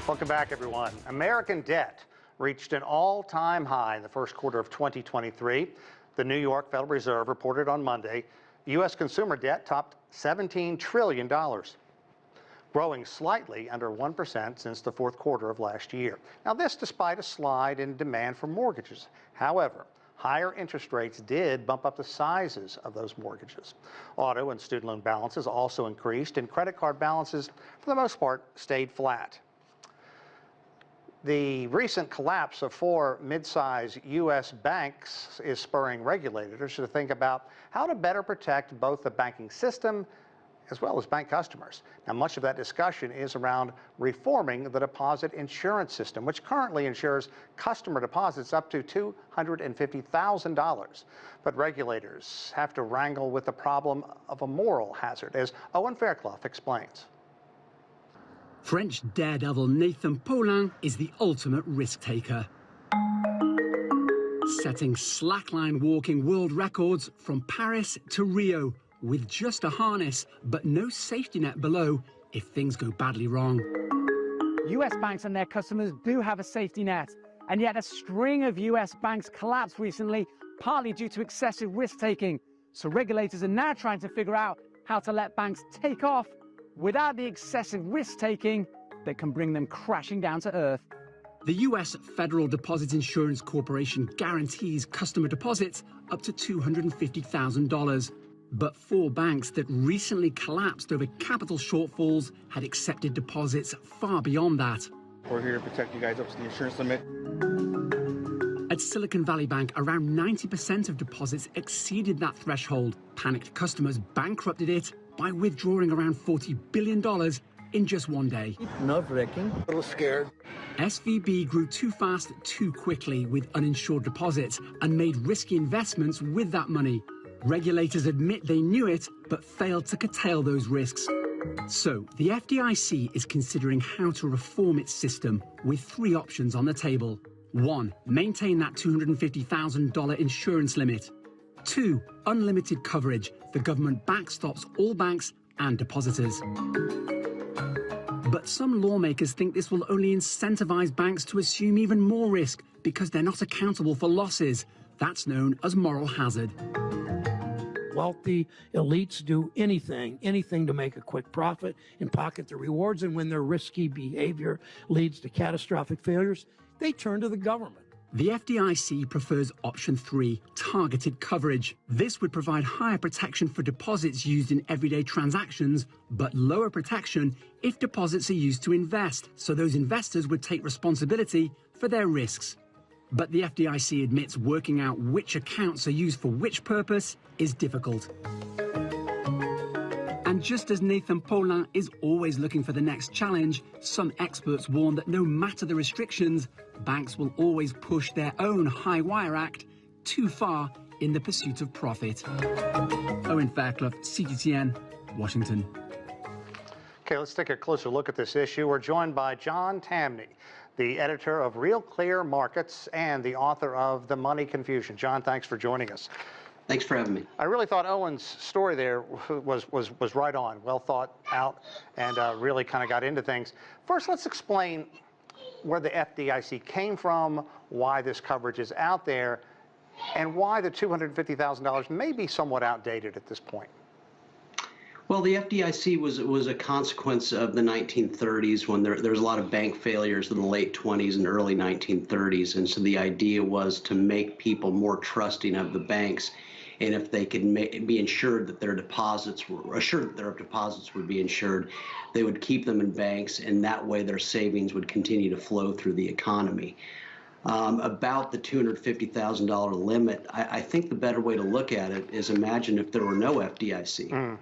Welcome back, everyone. American debt reached an all-time high in the first quarter of 2023. The New York Federal Reserve reported on Monday U.S. consumer debt topped $17 trillion, growing slightly under 1% since the fourth quarter of last year. Now, this despite a slide in demand for mortgages. However, higher interest rates did bump up the sizes of those mortgages. Auto and student loan balances also increased, and credit card balances, for the most part, stayed flat. The recent collapse of 4 mid-size U.S. banks is spurring regulators to think about how to better protect both the banking system as well as bank customers. Now, much of that discussion is around reforming the deposit insurance system, which currently insures customer deposits up to $250,000. But regulators have to wrangle with the problem of a moral hazard, as Owen Fairclough explains. French daredevil Nathan Paulin is the ultimate risk taker, setting slackline walking world records from Paris to Rio with just a harness but no safety net below if things go badly wrong. US banks and their customers do have a safety net, and yet a string of US banks collapsed recently, partly due to excessive risk-taking. So regulators are now trying to figure out how to let banks take off without the excessive risk-taking that can bring them crashing down to earth. The US Federal Deposit Insurance Corporation guarantees customer deposits up to $250,000. But 4 banks that recently collapsed over capital shortfalls had accepted deposits far beyond that. We're here to protect you guys up to the insurance limit. At Silicon Valley Bank, around 90% of deposits exceeded that threshold. Panicked customers bankrupted it by withdrawing around $40 billion in just one day. Nerve-wracking. A little scared. SVB grew too fast, too quickly with uninsured deposits and made risky investments with that money. Regulators admit they knew it, but failed to curtail those risks. So the FDIC is considering how to reform its system with 3 options on the table. 1, maintain that $250,000 insurance limit. 2, unlimited coverage. The government backstops all banks and depositors. But some lawmakers think this will only incentivize banks to assume even more risk because they're not accountable for losses. That's known as moral hazard. Wealthy elites do anything to make a quick profit and pocket the rewards, and when their risky behavior leads to catastrophic failures, they turn to the government. The FDIC prefers option 3, targeted coverage. This would provide higher protection for deposits used in everyday transactions, but lower protection if deposits are used to invest, so those investors would take responsibility for their risks. But the FDIC admits working out which accounts are used for which purpose is difficult. And just as Nathan Paulin is always looking for the next challenge, some experts warn that no matter the restrictions, banks will always push their own high wire act too far in the pursuit of profit. Owen Fairclough, CGTN, Washington. Okay, let's take a closer look at this issue. We're joined by John Tamny, the editor of RealClearMarkets and the author of The Money Confusion. John, thanks for joining us. Thanks for having me. I really thought Owen's story there was right on, well thought out, and really kind of got into things. First, let's explain where the FDIC came from, why this coverage is out there, and why the $250,000 may be somewhat outdated at this point. Well, the FDIC was a consequence of the 1930s when there was a lot of bank failures in the late 20s and early 1930s. And so the idea was to make people more trusting of the banks. And if they could be ensured that their deposits were assured that their deposits would be insured, they would keep them in banks, and that way their savings would continue to flow through the economy. About the $250,000 limit, I think the better way to look at it is imagine if there were no FDIC.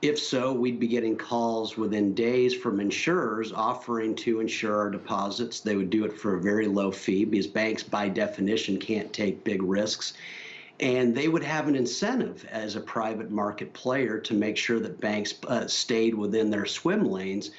If so, we'd be getting calls within days from insurers offering to insure our deposits. They would do it for a very low fee because banks, by definition, can't take big risks. And they would have an incentive as a private market player to make sure that banks stayed within their swim lanes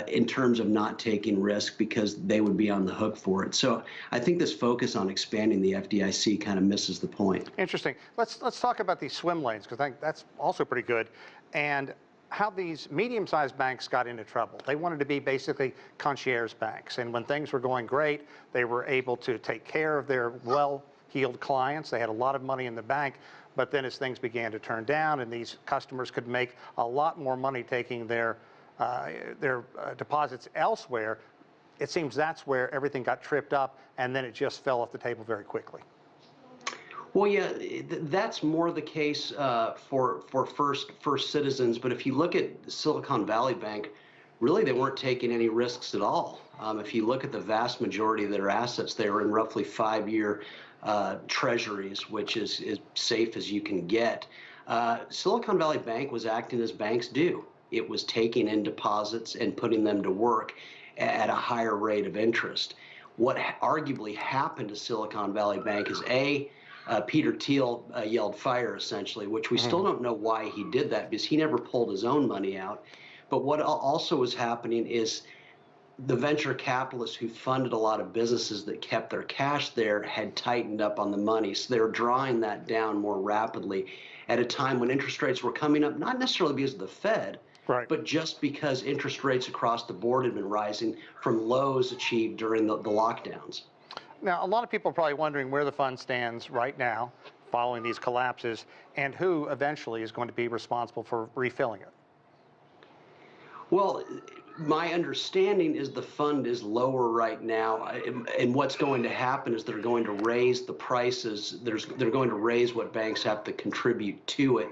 in terms of not taking risk because they would be on the hook for it. So I think this focus on expanding the FDIC kind of misses the point. Interesting. Let's talk about these swim lanes, because I think that's also pretty good. And how these medium-sized banks got into trouble. They wanted to be basically concierge banks, and when things were going great, they were able to take care of their well-heeled clients. They had a lot of money in the bank, but then as things began to turn down and these customers could make a lot more money taking their deposits elsewhere, it seems that's where everything got tripped up, and then it just fell off the table very quickly. Well, yeah, that's more the case for First Citizens. But if you look at Silicon Valley Bank, really they weren't taking any risks at all. If you look at the vast majority of their assets, they were in roughly 5-year treasuries, which is as safe as you can get. Silicon Valley Bank was acting as banks do. It was taking in deposits and putting them to work at a higher rate of interest. What arguably happened to Silicon Valley Bank is Peter Thiel yelled fire, essentially, which we still don't know why he did that, because he never pulled his own money out. But what also was happening is the venture capitalists who funded a lot of businesses that kept their cash there had tightened up on the money. So they're drawing that down more rapidly at a time when interest rates were coming up, not necessarily because of the Fed, Right. but just because interest rates across the board had been rising from lows achieved during the lockdowns. Now, a lot of people are probably wondering where the fund stands right now following these collapses and who eventually is going to be responsible for refilling it. Well, my understanding is the fund is lower right now, and what's going to happen is they're going to raise the prices. They're going to raise what banks have to contribute to it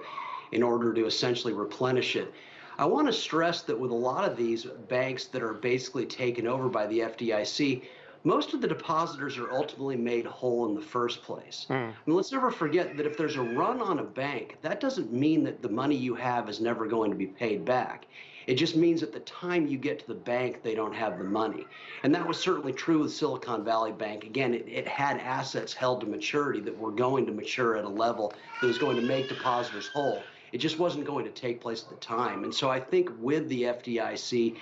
in order to essentially replenish it. I want to stress that with a lot of these banks that are basically taken over by the FDIC, most of the depositors are ultimately made whole in the first place. I mean, let's never forget that if there's a run on a bank, that doesn't mean that the money you have is never going to be paid back. It just means at the time you get to the bank, they don't have the money. And that was certainly true with Silicon Valley Bank. Again, it had assets held to maturity that were going to mature at a level that was going to make depositors whole. It just wasn't going to take place at the time. And so I think with the FDIC,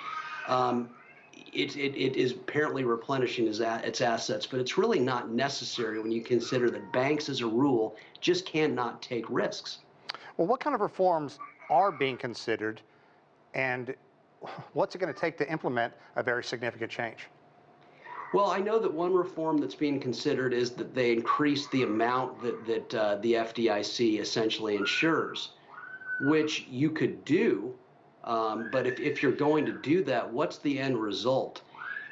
it is apparently replenishing its assets, but it's really not necessary when you consider that banks, as a rule, just cannot take risks. Well, what kind of reforms are being considered, and what's it going to take to implement a very significant change? Well, I know that one reform that's being considered is that they increase the amount that the FDIC essentially insures, which you could do. But if you're going to do that, what's the end result?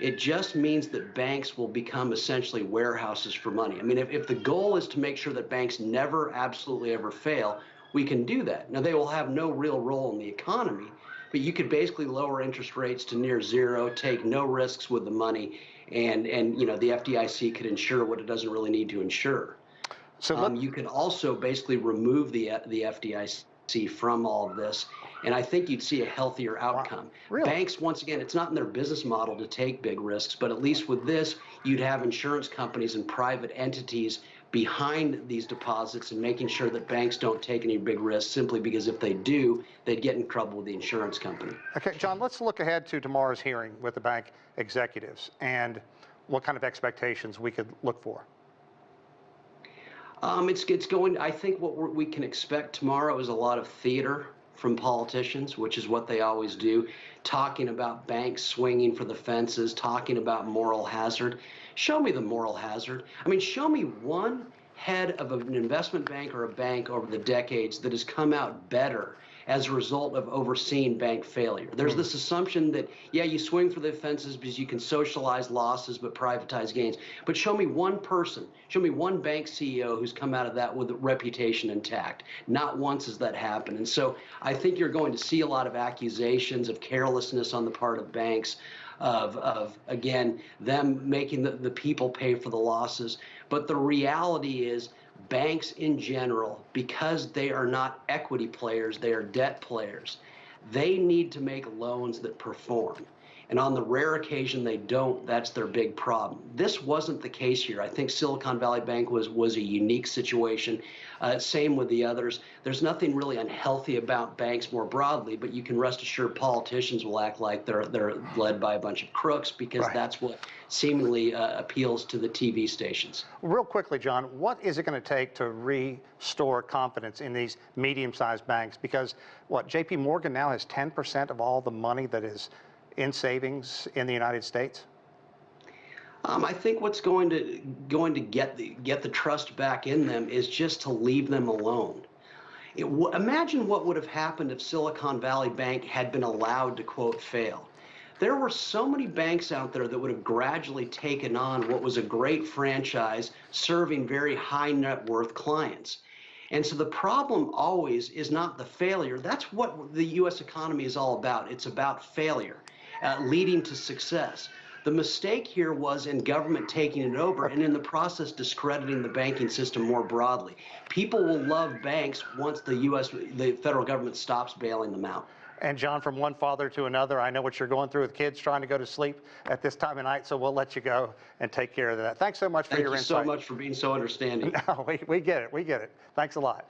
It just means that banks will become essentially warehouses for money. I mean, if the goal is to make sure that banks never, absolutely ever fail, we can do that. Now, they will have no real role in the economy, but you could basically lower interest rates to near zero, take no risks with the money, and you know, the FDIC could insure what it doesn't really need to insure. So you can also basically remove the FDIC from all of this, and I think you'd see a healthier outcome. Wow. Really? Banks, once again, it's not in their business model to take big risks, but at least with this, you'd have insurance companies and private entities behind these deposits and making sure that banks don't take any big risks, simply because if they do, they'd get in trouble with the insurance company. Okay, John, let's look ahead to tomorrow's hearing with the bank executives and what kind of expectations we could look for. It's going. I think what we can expect tomorrow is a lot of theater from politicians, which is what they always do, talking about banks swinging for the fences, talking about moral hazard. Show me the moral hazard. I mean, show me one head of an investment bank or a bank over the decades that has come out better as a result of overseeing bank failure. There's this assumption that, yeah, you swing for the fences because you can socialize losses but privatize gains. But show me one person, show me one bank CEO who's come out of that with a reputation intact. Not once has that happened. And so I think you're going to see a lot of accusations of carelessness on the part of banks, of again, them making the people pay for the losses. But the reality is, banks in general, because they are not equity players, they are debt players, they need to make loans that perform. And on the rare occasion they don't, that's their big problem. This wasn't the case here. I think Silicon Valley Bank was a unique situation. Same with the others. There's nothing really unhealthy about banks more broadly, but you can rest assured politicians will act like they're led by a bunch of crooks, because that's what seemingly appeals to the TV stations. Real quickly, John, what is it going to take to restore confidence in these medium-sized banks? Because, JP Morgan now has 10% of all the money that is in savings in the United States? I think what's going to get the trust back in them is just to leave them alone. Imagine what would have happened if Silicon Valley Bank had been allowed to, quote, fail. There were so many banks out there that would have gradually taken on what was a great franchise serving very high net worth clients. And so the problem always is not the failure. That's what the U.S. economy is all about. It's about failure, leading to success. The mistake here was in government taking it over and in the process discrediting the banking system more broadly. People will love banks once the federal government stops bailing them out. And John, from one father to another, I know what you're going through with kids trying to go to sleep at this time of night, so we'll let you go and take care of that. Thanks so much for your insight. Thank you so much for being so understanding. No, we get it. We get it. Thanks a lot.